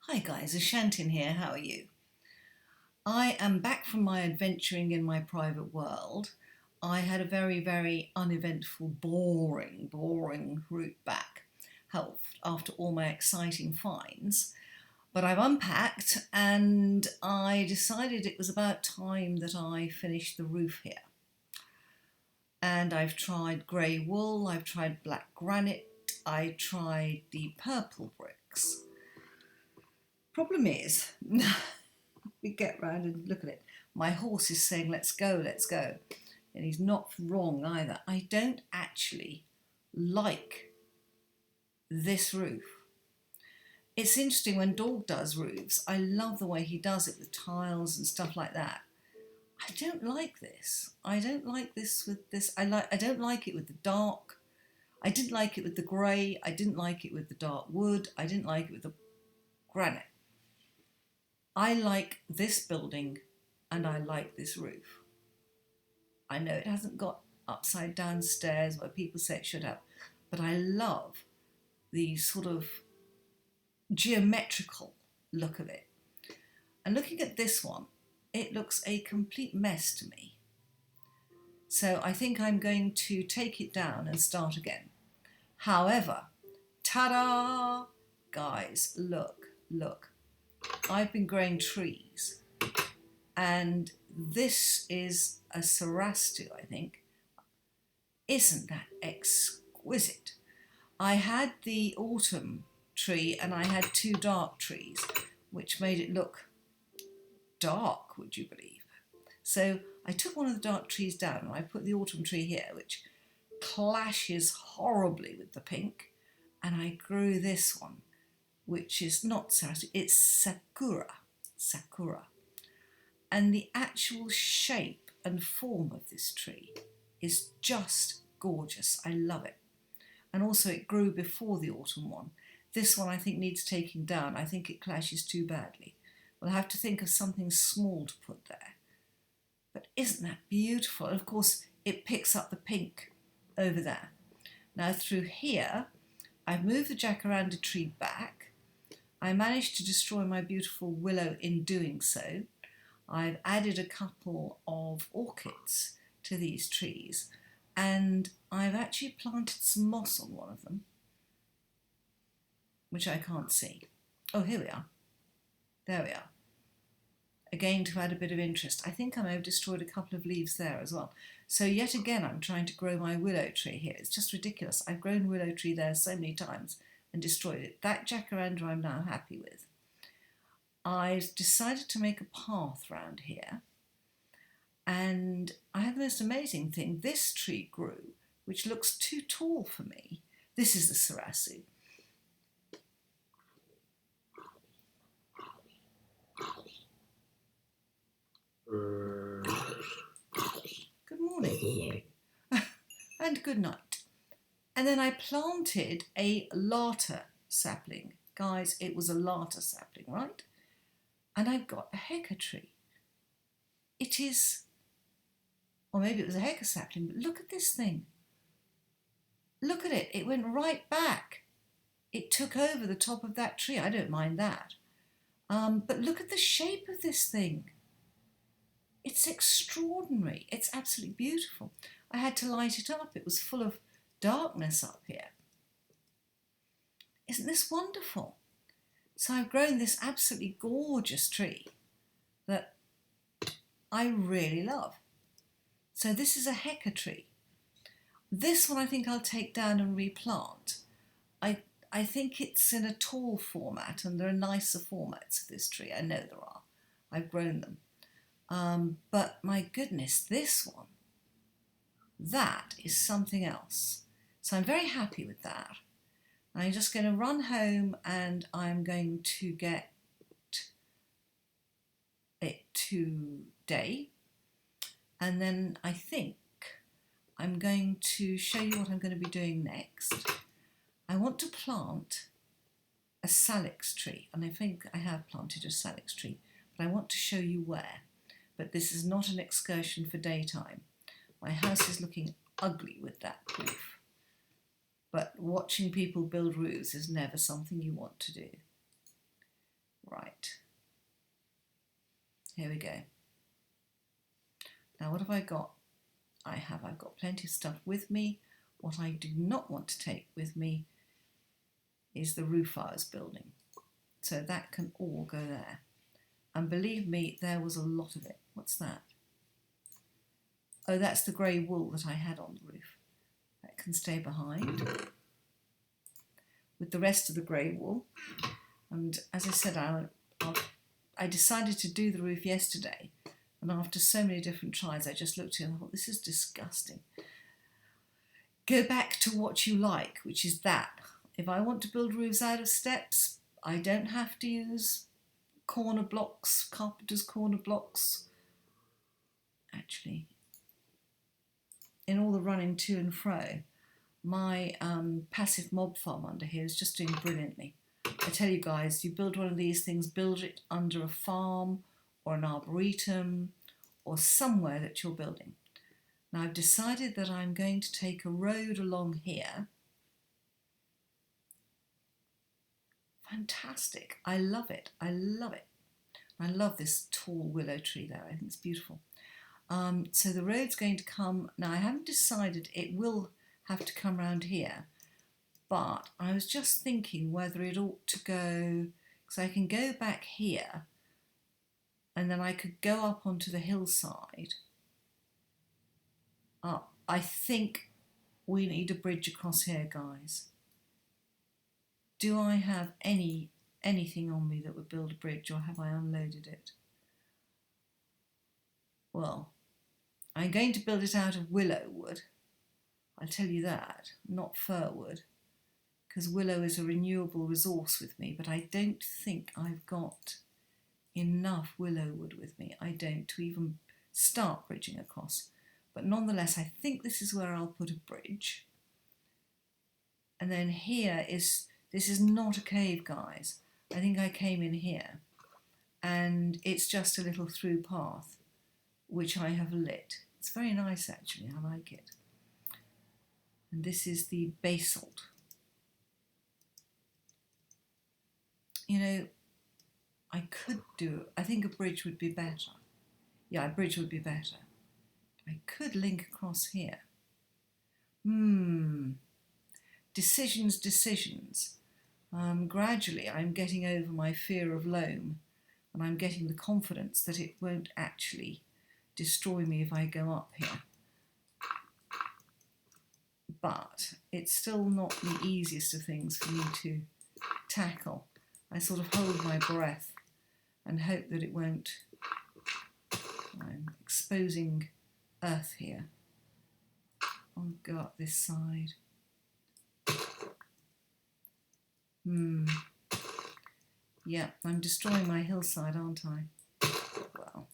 Hi guys, Ashantin here, how are you? I am back from my adventuring in my private world. I had a very uneventful, boring route back after all my exciting finds. But I've unpacked and I decided it was about time that I finished the roof here. And I've tried grey wool, I've tried black granite, I tried the purple bricks. Problem is, we get round and look at it. My horse is saying, let's go, let's go. And he's not wrong either. I don't actually like this roof. It's interesting when Dog does roofs. I love the way he does it with tiles and stuff like that. I don't like this. I don't like this with this. I don't like it with the dark. I didn't like it with the grey. I didn't like it with the dark wood. I didn't like it with the granite. I like this building and I like this roof. I know it hasn't got upside down stairs where people say it should have, but I love the sort of geometrical look of it. And looking at this one, it looks a complete mess to me. So I think I'm going to take it down and start again. However, ta-da! Guys, look. I've been growing trees and this is a Sarastu, I think. Isn't that exquisite? I had the autumn tree and I had two dark trees, which made it look dark, would you believe? So I took one of the dark trees down and I put the autumn tree here, which clashes horribly with the pink, and I grew this one, which is not Sarastu, it's Sakura. And the actual shape and form of this tree is just gorgeous. I love it. And also it grew before the autumn one. This one I think needs taking down. I think it clashes too badly. We'll have to think of something small to put there. But isn't that beautiful? And of course it picks up the pink over there. Now through here, I've moved the jacaranda tree back. I managed to destroy my beautiful willow in doing so. I've added a couple of orchids to these trees and I've actually planted some moss on one of them, which I can't see. Oh, here we are. There we are. Again, to add a bit of interest. I think I may have destroyed a couple of leaves there as well. So yet again, I'm trying to grow my willow tree here. It's just ridiculous. I've grown willow tree there so many times and destroyed it. That jacaranda I'm now happy with. I've decided to make a path round here, and I had the most amazing thing. This tree grew, which looks too tall for me. This is the Sarasu. Good morning. And good night. And then I planted a Lata sapling. Guys, it was a Lata sapling, right? And I've got a Heka tree. It is, or maybe it was a Heka sapling, but look at this thing. Look at it, it went right back. It took over the top of that tree. I don't mind that. But look at the shape of this thing. It's extraordinary. It's absolutely beautiful. I had to light it up. It was full of darkness up here. Isn't this wonderful? So I've grown this absolutely gorgeous tree that I really love. So this is a Heka tree. This one I think I'll take down and replant. I think it's in a tall format and there are nicer formats of this tree. I know there are. I've grown them. But my goodness, this one, that is something else. So I'm very happy with that. I'm just going to run home and I'm going to get it today. And then I think I'm going to show you what I'm going to be doing next. I want to plant a salix tree, and I think I have planted a salix tree, but I want to show you where. But this is not an excursion for daytime. My house is looking ugly with that roof. But watching people build roofs is never something you want to do. Right, here we go. Now what have I got? I've got plenty of stuff with me. What I do not want to take with me is the roof I was building. So that can all go there. And believe me, there was a lot of it. What's that? Oh, that's the grey wool that I had on the roof. That can stay behind with the rest of the grey wool. And as I said, I decided to do the roof yesterday. And after so many different tries, I just looked at it and thought, this is disgusting. Go back to what you like, which is that. If I want to build roofs out of steps, I don't have to use corner blocks, carpenter's corner blocks. Actually, in all the running to and fro, my passive mob farm under here is just doing brilliantly. I tell you guys, you build one of these things, build it under a farm or an arboretum or somewhere that you're building. Now I've decided that I'm going to take a road along here. Fantastic. I love it. I love it. I love this tall willow tree there. I think it's beautiful. So the road's going to come. Now I haven't decided it will have to come round here, but I was just thinking whether it ought to go, because I can go back here and then I could go up onto the hillside. I think we need a bridge across here, guys. Do I have anything on me that would build a bridge, or have I unloaded it? Well, I'm going to build it out of willow wood. I'll tell you that, not fir wood, because willow is a renewable resource with me, but I don't think I've got enough willow wood with me. I don't, to even start bridging across. But nonetheless, I think this is where I'll put a bridge. And then here is, this is not a cave, guys. I think I came in here and it's just a little through path, which I have lit. It's very nice, actually. I like it. And this is the basalt. You know, I think a bridge would be better. Yeah, a bridge would be better. I could link across here. Decisions. Gradually, I'm getting over my fear of loam, and I'm getting the confidence that it won't actually destroy me if I go up here. But it's still not the easiest of things for me to tackle. I sort of hold my breath and hope that it won't. I'm exposing earth here. I'll go up this side. Yeah, I'm destroying my hillside, aren't I? Well,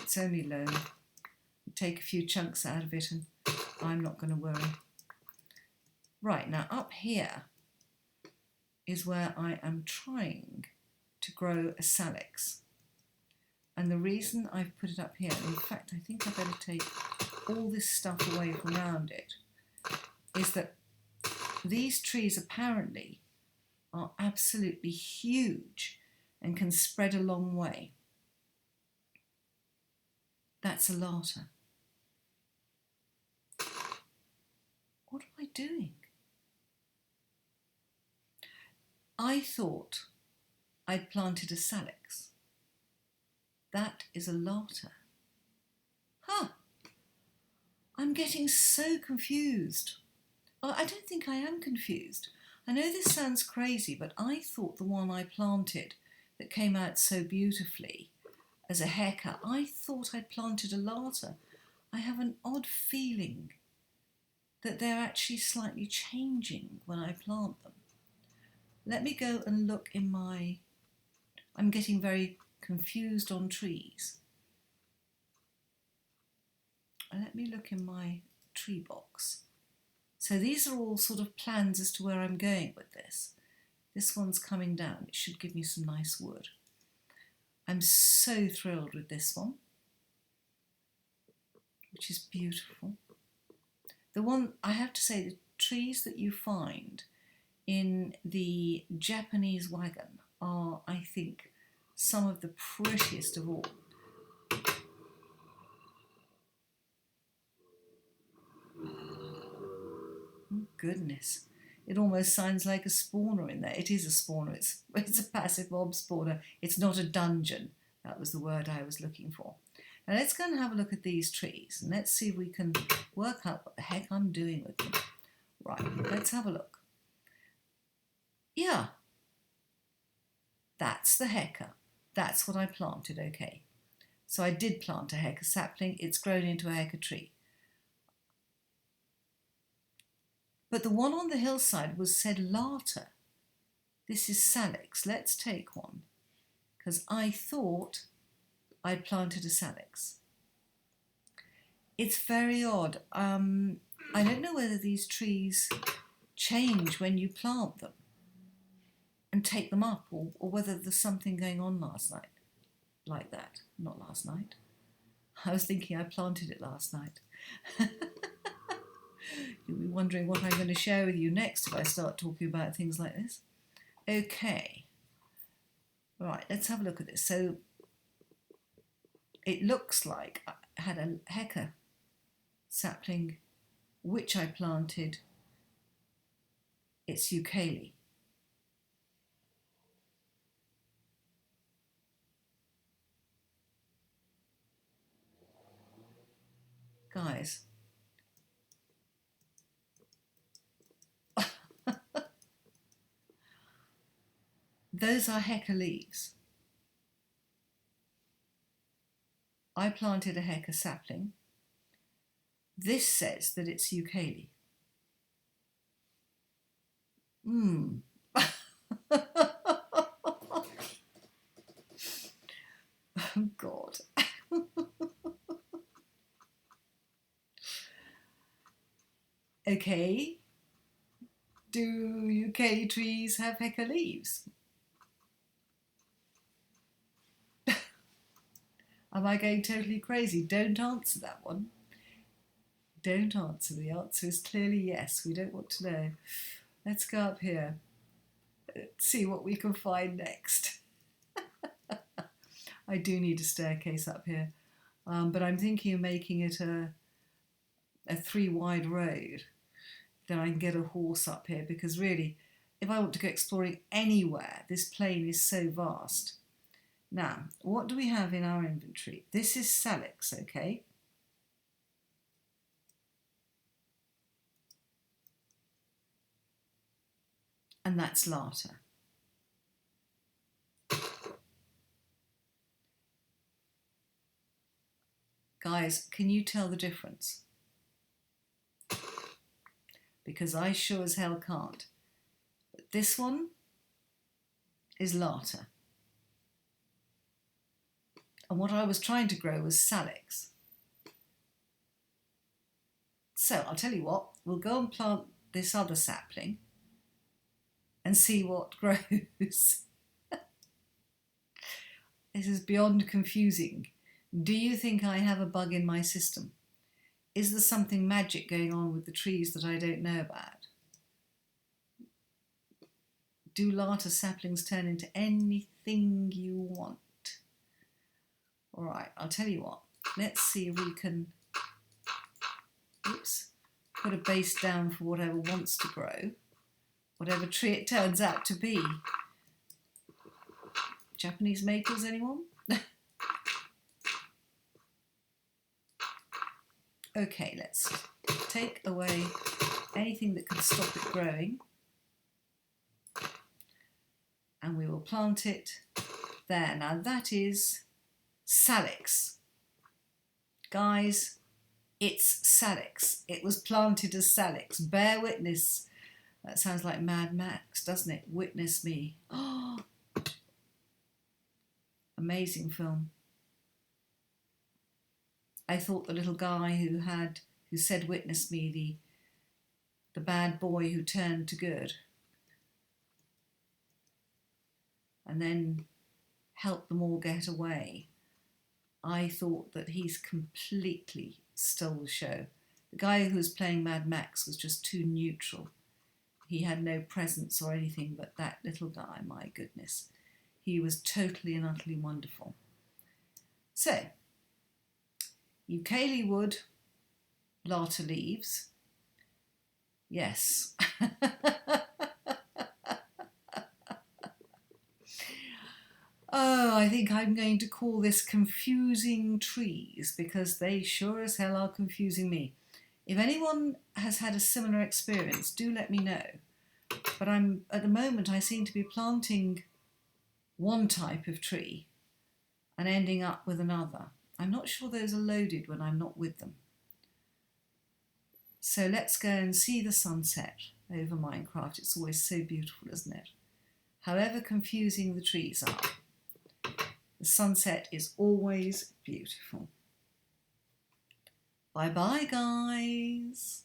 it's only loam. Take a few chunks out of it and I'm not going to worry. Right, now up here is where I am trying to grow a salix. And the reason I've put it up here, in fact I think I better take all this stuff away from around it, is that these trees apparently are absolutely huge and can spread a long way. That's a larter. What am I doing? I thought I'd planted a salix. That is a larter. Huh. I'm getting so confused. Well, I don't think I am confused. I know this sounds crazy, but I thought the one I planted that came out so beautifully as a haircut, I thought I'd planted a larter. I have an odd feeling that they're actually slightly changing when I plant them. Let me go and look in my... I'm getting very confused on trees. Let me look in my tree box. So these are all sort of plans as to where I'm going with this. This one's coming down. It should give me some nice wood. I'm so thrilled with this one, which is beautiful. The one, I have to say, the trees that you find in the Japanese wagon are, I think, some of the prettiest of all. Oh, goodness. It almost sounds like a spawner in there. It is a spawner. It's a passive mob spawner. It's not a dungeon. That was the word I was looking for. Now let's go and have a look at these trees and let's see if we can work out what the heck I'm doing with them. Right, let's have a look. Yeah, that's the hecker. That's what I planted, okay. So I did plant a hecker sapling. It's grown into a hecker tree. But the one on the hillside was sedulata. This is salix. Let's take one, because I thought I'd planted a salix. It's very odd. I don't know whether these trees change when you plant them and take them up, or whether there's something going on last night like that. Not last night. I was thinking I planted it last night. You'll be wondering what I'm going to share with you next if I start talking about things like this. Okay. Right, let's have a look at this. So it looks like I had a hecker sapling which I planted. It's eucalyptus. Guys, those are hecker leaves. I planted a hecker sapling. This says that it's eucalyptus. Oh God. Okay. Do UK trees have hecker leaves? Am I going totally crazy? Don't answer that one. Don't answer. The answer is clearly yes. We don't want to know. Let's go up here. Let's see what we can find next. I do need a staircase up here. But I'm thinking of making it a 3-wide road. Then I can get a horse up here, because really, if I want to go exploring anywhere, this plain is so vast. Now, what do we have in our inventory? This is salix, okay? And that's lata. Guys, can you tell the difference? Because I sure as hell can't. But this one is lata. And what I was trying to grow was salix. So I'll tell you what, we'll go and plant this other sapling and see what grows. This is beyond confusing. Do you think I have a bug in my system? Is there something magic going on with the trees that I don't know about? Do lata saplings turn into anything you want? All right, I'll tell you what. Let's see if we can, put a base down for whatever wants to grow, whatever tree it turns out to be. Japanese maples, anyone? Okay, let's take away anything that can stop it growing. And we will plant it there. Now that is salix. Guys, it's salix. It was planted as salix. Bear witness. That sounds like Mad Max, doesn't it? Witness me. Oh, amazing film. I thought the little guy who said witness me, the bad boy who turned to good and then helped them all get away. I thought that he's completely stole the show. The guy who was playing Mad Max was just too neutral. He had no presence or anything, but that little guy, my goodness. He was totally and utterly wonderful. So, Ukulele wood, Lata leaves. Yes. Oh, I think I'm going to call this confusing trees, because they sure as hell are confusing me. If anyone has had a similar experience, do let me know. But at the moment I seem to be planting one type of tree and ending up with another. I'm not sure those are loaded when I'm not with them. So let's go and see the sunset over Minecraft. It's always so beautiful, isn't it? However confusing the trees are, the sunset is always beautiful. Bye bye, guys.